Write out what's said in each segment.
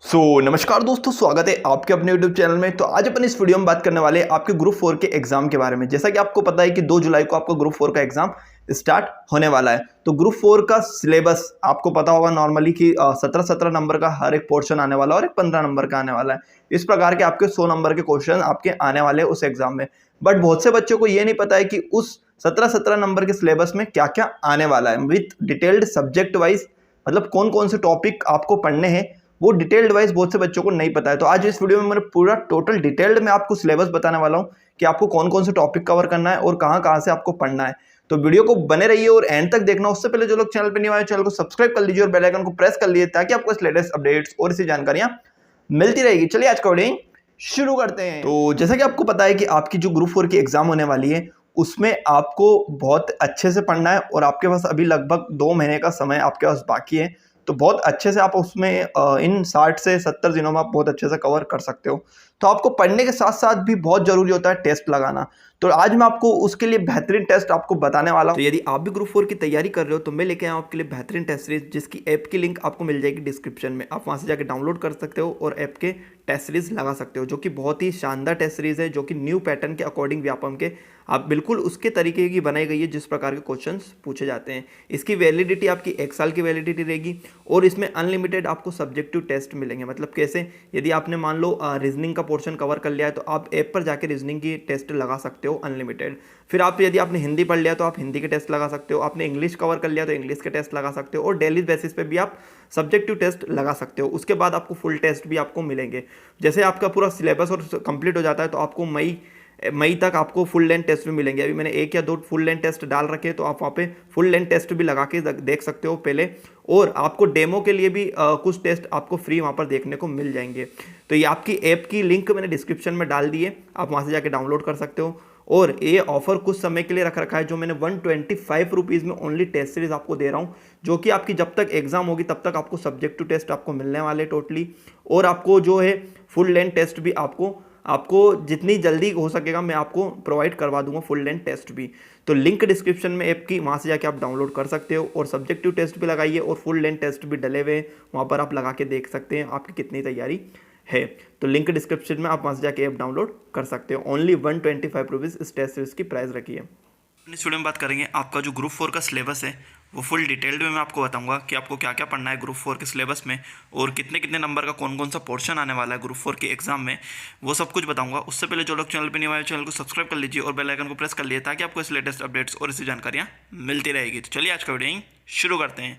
नमस्कार दोस्तों, स्वागत है आपके अपने YouTube चैनल में। तो आज अपन इस वीडियो में बात करने वाले हैं आपके ग्रुप 4 के एग्जाम के बारे में। जैसा कि आपको पता है कि 2 जुलाई को आपका ग्रुप 4 का एग्जाम स्टार्ट होने वाला है। तो ग्रुप 4 का सिलेबस आपको पता होगा नॉर्मली कि 17 नंबर का हर एक पोर्शन आने वाला है और एक 15 नंबर का आने वाला है। इस प्रकार के आपके 100 नंबर के क्वेश्चन आपके आने वाले हैं उस एग्जाम में। बट बहुत से बच्चों को ये नहीं पता है कि उस 17 नंबर के सिलेबस में क्या क्या आने वाला है विथ डिटेल्ड सब्जेक्ट वाइज, मतलब कौन कौन से टॉपिक आपको पढ़ने हैं वो डिटेल्ड वाइज बहुत से बच्चों को नहीं पता है। तो आज इस वीडियो में मैं पूरा टोटल डिटेल्ड में आपको सिलेबस बताने वाला हूँ कि आपको कौन कौन से टॉपिक कवर करना है और कहाँ कहाँ से आपको पढ़ना है। तो वीडियो को बने रहिए और एंड तक देखना। उससे पहले जो लोग चैनल पर नहीं आए चैनल को सब्सक्राइब कर लीजिए और बेल आइकन को प्रेस कर लीजिए ताकि आपको इस लेटेस्ट अपडेट्स और इसी जानकारियां मिलती रहेगी। चलिए आज का वीडियो शुरू करते हैं। तो जैसा कि आपको पता है कि आपकी जो ग्रुप 4 की एग्जाम होने वाली है उसमें आपको बहुत अच्छे से पढ़ना है और आपके पास अभी लगभग 2 महीने का समय आपके पास बाकी है। तो बहुत अच्छे से आप उसमें इन 60 से 70 दिनों में आप बहुत अच्छे से कवर कर सकते हो। तो आपको पढ़ने के साथ साथ भी बहुत जरूरी होता है टेस्ट लगाना। तो आज मैं आपको उसके लिए बेहतरीन टेस्ट आपको बताने वाला हूं। तो यदि आप भी ग्रुप 4 की तैयारी कर रहे हो तो मैं लेके आया हूं आपके लिए बेहतरीन टेस्ट सीरीज, जिसकी ऐप की लिंक आपको मिल जाएगी डिस्क्रिप्शन में। आप वहां से जाकर डाउनलोड कर सकते हो और ऐप के टेस्ट सीरीज लगा सकते हो, जो कि बहुत ही शानदार टेस्ट सीरीज है, जो कि न्यू पैटर्न के अकॉर्डिंग व्यापम के आप बिल्कुल उसके तरीके की बनाई गई है जिस प्रकार के क्वेश्चंस पूछे जाते हैं। इसकी वैलिडिटी आपकी 1 साल की वैलिडिटी रहेगी और इसमें अनलिमिटेड आपको सब्जेक्टिव टेस्ट मिलेंगे। मतलब कैसे, यदि आपने मान लो रीजनिंग का पोर्शन कवर कर लिया है तो आप ऐप पर जाकर रीजनिंग की टेस्ट लगा सकते हो अनलिमिटेड। फिर आप यदि आपने हिंदी पढ़ लिया तो आप हिंदी के टेस्ट लगा सकते हो, आपने इंग्लिश कवर कर लिया तो इंग्लिश के टेस्ट लगा सकते हो और डेली बेसिस पे भी आप सब्जेक्टिव टेस्ट लगा सकते हो। उसके बाद आपको फुल टेस्ट भी आपको मिलेंगे। जैसे आपका पूरा सिलेबस और कंप्लीट हो जाता है तो आपको मई तक आपको फुल लेंथ टेस्ट भी मिलेंगे। अभी मैंने 1 या 2 फुल लेंथ टेस्ट डाल रखे हैं तो आप वहाँ पे फुल लेंथ टेस्ट भी लगा के देख सकते हो पहले, और आपको डेमो के लिए भी कुछ टेस्ट आपको फ्री वहाँ पर देखने को मिल जाएंगे। तो ये आपकी ऐप की लिंक मैंने डिस्क्रिप्शन में डाल दी है, आप वहाँ से जाके डाउनलोड कर सकते हो। और ये ऑफर कुछ समय के लिए रख रखा है, जो मैंने 125 रुपीज़ में ओनली टेस्ट सीरीज आपको दे रहा हूँ, जो कि आपकी जब तक एग्जाम होगी तब तक आपको सब्जेक्टिव टेस्ट आपको मिलने वाले टोटली, और आपको जो है फुल लेंथ टेस्ट भी आपको जितनी जल्दी हो सकेगा मैं आपको प्रोवाइड करवा दूंगा फुल लेंथ टेस्ट भी। तो लिंक डिस्क्रिप्शन में ऐप की, वहाँ से जाके आप डाउनलोड कर सकते हो और सब्जेक्टिव टेस्ट भी लगाइए और फुल लेंथ टेस्ट भी डले हुए, वहाँ पर आप लगा के देख सकते हैं आपकी कितनी तैयारी है। तो लिंक डिस्क्रिप्शन में आप वहाँ से जाके ऐप डाउनलोड कर सकते हो। ओनली 125 रुपीज़ इस टेस्ट सीरीज की प्राइस रखी है। इस वीडियो में बात करेंगे आपका जो ग्रुप 4 का सिलेबस है वो फुल डिटेल्ड में मैं आपको बताऊंगा कि आपको क्या क्या पढ़ना है ग्रुप 4 के सिलेबस में और कितने कितने नंबर का कौन कौन सा पोर्शन आने वाला है ग्रुप 4 के एग्जाम में, वो सब कुछ बताऊंगा। उससे पहले जो लोग चैनल पर नहीं आए चैनल को सब्सक्राइब कर लीजिए और बेल आइकन को प्रेस कर लीजिए ताकि आपको इस लेटेस्ट अपडेट्स और इसी जानकारियाँ मिलती रहेगी। तो चलिए आज का वीडियो शुरू करते हैं।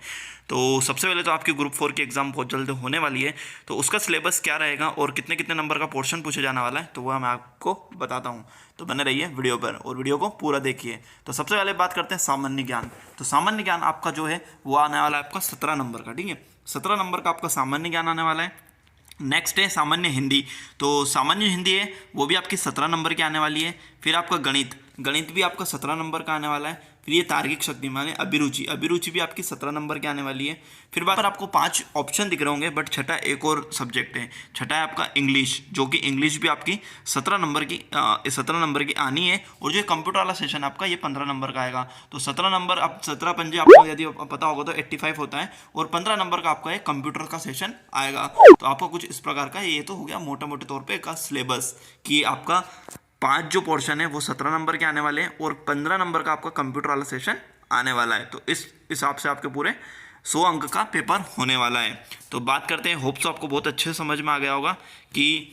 तो सबसे पहले तो आपकी ग्रुप 4 की एग्ज़ाम बहुत जल्द होने वाली है, तो उसका सिलेबस क्या रहेगा और कितने कितने नंबर का पोर्शन पूछे जाने वाला है तो वह मैं आपको बताता हूँ। तो बने रहिए वीडियो पर और वीडियो को पूरा देखिए। तो सबसे पहले बात करते हैं सामान्य ज्ञान। तो सामान्य ज्ञान आपका जो है वो आने वाला है आपका 17 नंबर का, ठीक है। 17 नंबर का आपका सामान्य ज्ञान आने वाला है। नेक्स्ट है सामान्य हिंदी। तो सामान्य हिंदी है वो भी आपकी 17 नंबर की आने वाली है। फिर आपका गणित भी आपका 17 नंबर का आने वाला है। फिर ये तार्किक शक्ति माने अभिरुचि भी आपकी 17 नंबर की आने वाली है। फिर बात पर आपको 5 ऑप्शन दिख रहे होंगे, बट छठा एक और सब्जेक्ट है, छठा है आपका इंग्लिश, जो कि इंग्लिश भी आपकी 17 नंबर की आनी है। और जो कंप्यूटर वाला सेशन आपका ये 15 नंबर का आएगा। तो 17 नंबर, अब 17 पंजे आपको यदि पता होगा तो 85 होता है, और 15 नंबर का आपका एक कंप्यूटर का सेशन आएगा। तो आपको कुछ इस प्रकार का ये तो हो गया मोटा मोटे तौर पर का सिलेबस कि आपका 5 जो पोर्शन है वो 17 नंबर के आने वाले हैं और 15 नंबर का आपका कंप्यूटर वाला सेशन आने वाला है। तो इस हिसाब से आपके पूरे 100 अंक का पेपर होने वाला है। तो बात करते हैं, होप्स आपको बहुत अच्छे से समझ में आ गया होगा कि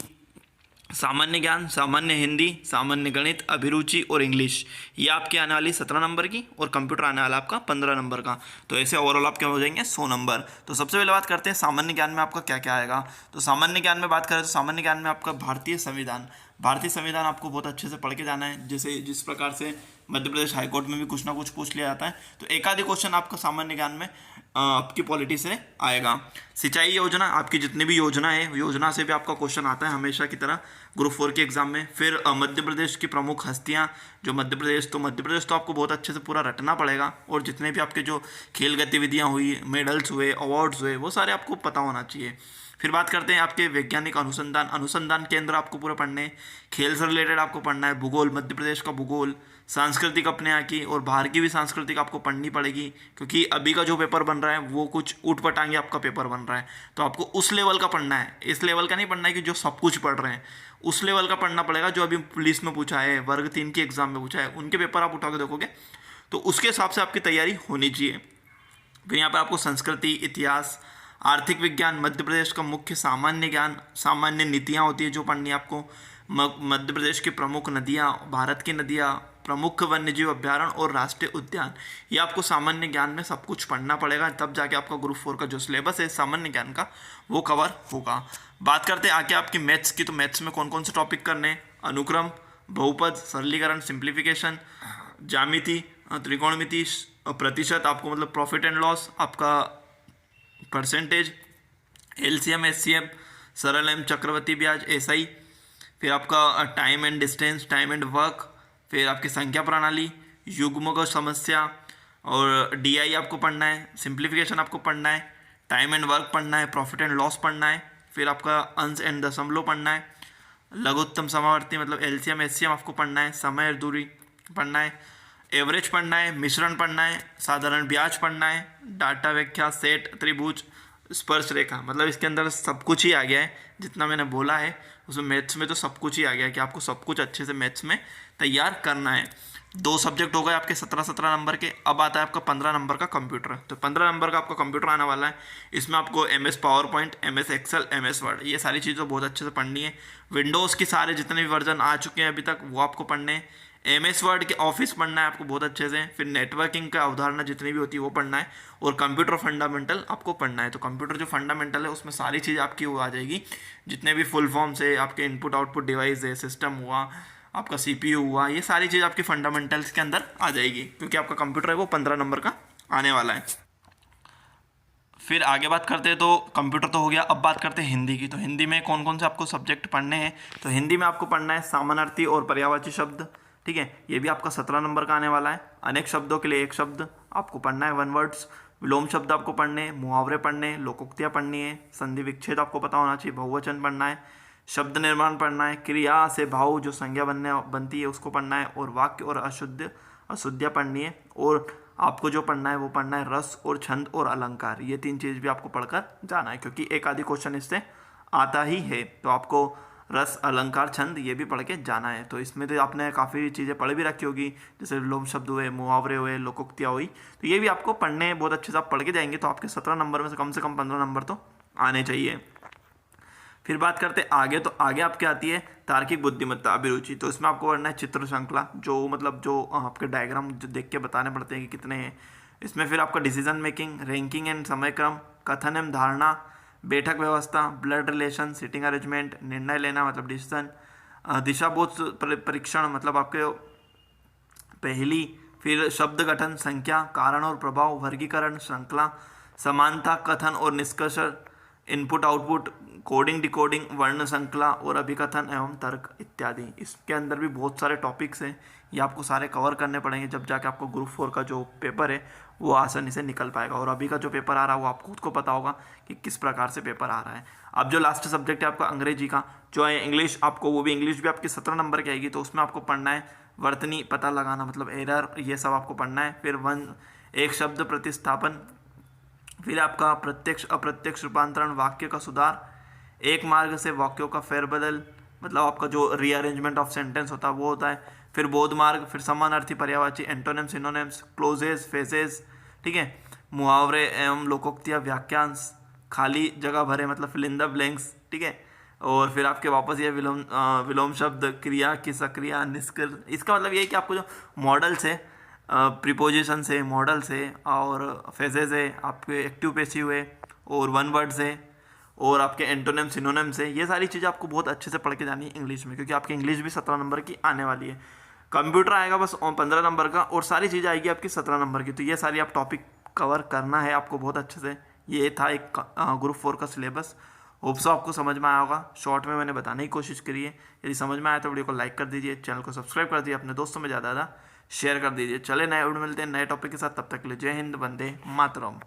सामान्य ज्ञान, सामान्य हिंदी, सामान्य गणित, अभिरुचि और इंग्लिश ये आपकी आने वाली 17 नंबर की और कंप्यूटर आने वाला आपका 15 नंबर का। तो ऐसे ओवरऑल आपके हो जाएंगे 100 नंबर। तो सबसे पहले बात करते हैं सामान्य ज्ञान में आपका क्या क्या आएगा। तो सामान्य ज्ञान में बात करें तो सामान्य ज्ञान में आपका भारतीय संविधान आपको बहुत अच्छे से पढ़ के जाना है। जैसे जिस प्रकार से मध्य प्रदेश हाईकोर्ट में भी कुछ ना कुछ पूछ लिया जाता है, तो एक आधे क्वेश्चन आपका सामान्य ज्ञान में आपकी पॉलिटी से आएगा। सिंचाई योजना, आपकी जितनी भी योजना है योजना से भी आपका क्वेश्चन आता है हमेशा की तरह ग्रुप 4 के एग्जाम में। फिर मध्य प्रदेश की प्रमुख हस्तियां, जो मध्य प्रदेश तो आपको बहुत अच्छे से पूरा रटना पड़ेगा, और जितने भी आपके जो खेल गतिविधियां हुई, मेडल्स हुए, अवार्ड्स हुए, वो सारे आपको पता होना चाहिए। फिर बात करते हैं आपके वैज्ञानिक अनुसंधान केंद्र आपको पूरा पढ़ने, खेल से रिलेटेड आपको पढ़ना है, भूगोल, मध्य प्रदेश का भूगोल, सांस्कृतिक अपने यहाँ की और बाहर की भी सांस्कृतिक आपको पढ़नी पड़ेगी, क्योंकि अभी का जो पेपर बन रहा है वो कुछ ऊट-पटांग आपका पेपर बन रहा है। तो आपको उस लेवल का पढ़ना है, इस लेवल का नहीं पढ़ना है कि जो सब कुछ पढ़ रहे हैं, उस लेवल का पढ़ना पड़ेगा जो अभी पुलिस में पूछा है, वर्ग 3 की एग्जाम में पूछा है, उनके पेपर आप उठा के देखोगे तो उसके हिसाब से आपकी तैयारी होनी चाहिए। फिर यहाँ पर आपको संस्कृति, इतिहास, आर्थिक विज्ञान, मध्य प्रदेश का मुख्य सामान्य ज्ञान, सामान्य नीतियाँ होती है जो पढ़नी है आपको, मध्य प्रदेश की प्रमुख नदियाँ, भारत की नदियाँ, प्रमुख वन्यजीव अभ्यारण्य और राष्ट्रीय उद्यान, ये आपको सामान्य ज्ञान में सब कुछ पढ़ना पड़ेगा, तब जाके आपका ग्रुप 4 का जो सिलेबस है सामान्य ज्ञान का वो कवर होगा। बात करते हैं आगे आपकी मैथ्स की, तो मैथ्स में कौन कौन से टॉपिक करने हैं, अनुक्रम, बहुपद, सरलीकरण, सिंप्लीफिकेशन, ज्यामिति, त्रिकोणमिति, प्रतिशत आपको मतलब प्रॉफिट एंड लॉस, आपका परसेंटेज, एलसीएम, एचसीएफ, सरल एम, चक्रवर्ती ब्याज, एसआई, फिर आपका time and distance, time and work, फिर आपकी संख्या प्रणाली, युग्मक समस्या और डीआई आपको पढ़ना है, सिंप्लीफिकेशन आपको पढ़ना है, टाइम एंड वर्क पढ़ना है, प्रॉफिट एंड लॉस पढ़ना है, फिर आपका अंश एंड दशमलव पढ़ना है, लघुत्तम समावर्ती मतलब एलसीएम, एचसीएम आपको पढ़ना है, समय और दूरी पढ़ना है, एवरेज पढ़ना है, मिश्रण पढ़ना है, साधारण ब्याज पढ़ना है, डाटा व्याख्या, सेट, त्रिभुज, स्पर्श रेखा, मतलब इसके अंदर सब कुछ ही आ गया है जितना मैंने बोला है उसमें। मैथ्स में तो सब कुछ ही आ गया है कि आपको सब कुछ अच्छे से मैथ्स में तैयार करना है। 2 सब्जेक्ट हो गए आपके 17-17 नंबर के। अब आता है आपका 15 नंबर का कंप्यूटर। तो 15 नंबर का आपका कंप्यूटर आने वाला है। इसमें आपको MS PowerPoint, MS Excel, MS Word, ये सारी चीज़ें बहुत अच्छे से पढ़नी है। विंडोज़ के सारे जितने भी वर्जन आ चुके हैं अभी तक वो आपको पढ़ने हैं। MS वर्ड के ऑफिस पढ़ना है आपको बहुत अच्छे से। फिर नेटवर्किंग का अवधारणा जितनी भी होती है वो पढ़ना है और कंप्यूटर फंडामेंटल आपको पढ़ना है। तो कंप्यूटर जो फंडामेंटल है उसमें सारी चीज़ आपकी वो आ जाएगी, जितने भी फुल फॉर्म से आपके इनपुट आउटपुट डिवाइस है, सिस्टम हुआ, आपका CPU हुआ, ये सारी चीज़ आपकी फंडामेंटल्स के अंदर आ जाएगी, क्योंकि आपका कंप्यूटर है वो 15 नंबर का आने वाला है। फिर आगे बात करते हैं, तो कंप्यूटर तो हो गया। अब बात करते हैं हिंदी की। तो हिंदी में कौन कौन से आपको सब्जेक्ट पढ़ने हैं, तो हिंदी में आपको पढ़ना है समानार्थी और पर्यायवाची शब्द, ठीक है, ये भी आपका 17 नंबर का आने वाला है। अनेक शब्दों के लिए एक शब्द आपको पढ़ना है, 1 वर्ड्स। विलोम शब्द आपको पढ़ने हैं, मुहावरे पढ़ने हैं, लोकोक्तियाँ पढ़नी है, संधि विच्छेद आपको पता होना चाहिए, बहुवचन पढ़ना है, शब्द निर्माण पढ़ना है, क्रिया से भाव जो संज्ञा बनती है उसको पढ़ना है, और वाक्य और अशुद्धियाँ पढ़नी है। और आपको जो पढ़ना है वो पढ़ना है रस और छंद और अलंकार, ये 3 चीज़ भी आपको पढ़कर जाना है, क्योंकि एक आधी क्वेश्चन इससे आता ही है। तो आपको रस, अलंकार, छंद ये भी पढ़ के जाना है। तो इसमें तो आपने काफ़ी चीज़ें पढ़ भी रखी होगी, जैसे विलोम शब्द हुए, मुहावरे हुए, लोकोक्तियाँ हुई, तो ये भी आपको पढ़ने बहुत अच्छे से आप पढ़ के जाएंगे। तो आपके 17 नंबर में से कम 15 नंबर तो आने चाहिए। फिर बात करते आगे, तो आगे आपके आती है तार्किक बुद्धिमत्ता, अभिरुचि। तो इसमें आपको पढ़ना है चित्र श्रृंखला, जो मतलब जो आपके डायग्राम जो देख के बताने पड़ते हैं कि कितने हैं। इसमें फिर आपका डिसीजन मेकिंग, रैंकिंग एंड समय क्रम, कथन एवं धारणा, बैठक व्यवस्था, ब्लड रिलेशन, सिटिंग अरेंजमेंट, निर्णय लेना मतलब डिसीजन, दिशाबोध परीक्षण मतलब आपके पहली, फिर शब्द गठन, संख्या, कारण और प्रभाव, वर्गीकरण, श्रृंखला, समानता, कथन और निष्कर्ष, इनपुट आउटपुट, कोडिंग डिकोडिंग, वर्ण श्रृंखला और अभिकथन एवं तर्क इत्यादि। इसके अंदर भी बहुत सारे टॉपिक्स हैं, ये आपको सारे कवर करने पड़ेंगे, जब जाके आपको ग्रुप 4 का जो पेपर है वो आसानी से निकल पाएगा। और अभी का जो पेपर आ रहा है वो आपको खुद को पता होगा कि किस प्रकार से पेपर आ रहा है। अब जो लास्ट सब्जेक्ट है आपका अंग्रेजी का, जो है इंग्लिश, आपको वो भी इंग्लिश भी आपकी 17 नंबर की आएगी। तो उसमें आपको पढ़ना है वर्तनी पता लगाना मतलब एरर, ये सब आपको पढ़ना है। फिर एक शब्द प्रतिस्थापन, फिर आपका प्रत्यक्ष अप्रत्यक्ष रूपांतरण, वाक्य का सुधार, एक मार्ग से वाक्यों का फेरबदल मतलब आपका जो रीअरेंजमेंट ऑफ सेंटेंस होता है वो होता है। फिर बोध मार्ग, फिर समानार्थी, पर्यायवाची, एंटोनिम, सिनोनिम्स, क्लोजेस, फेसेस, ठीक है, मुहावरे एवं लोकोक्तियाँ, वाक्यांश, खाली जगह भरे मतलब फिल इन द ब्लैंक्स, ठीक है। और फिर आपके वापस ये विलोम शब्द, क्रिया की सक्रिया, निष्क्रिय, इसका मतलब ये है कि आपको जो मॉडल्स है, प्रीपोजिशन से, मॉडल से और फेजेज है, आपके एक्टिव पैसिव है और 1 वर्ड्स है और आपके एंटोनिम, सिनोनिम्स है, ये सारी चीज़ें आपको बहुत अच्छे से पढ़ के जानी है इंग्लिश में, क्योंकि आपकी इंग्लिश भी 17 नंबर की आने वाली है। कंप्यूटर आएगा बस 15 नंबर का और सारी चीज़ें आएगी आपकी 17 नंबर की। तो ये सारी आप टॉपिक कवर करना है आपको बहुत अच्छे से। ये था एक ग्रुप 4 का सिलेबस। होप्स आपको समझ में आया होगा। शॉर्ट में मैंने बताने की कोशिश करी है। यदि समझ में आया तो वीडियो को लाइक कर दीजिए, चैनल को सब्सक्राइब कर दीजिए, अपने दोस्तों में ज़्यादा शेयर कर दीजिए। चले नए वीडियो मिलते हैं नए टॉपिक के साथ, तब तक के लिए जय हिंद, वंदे मातरम।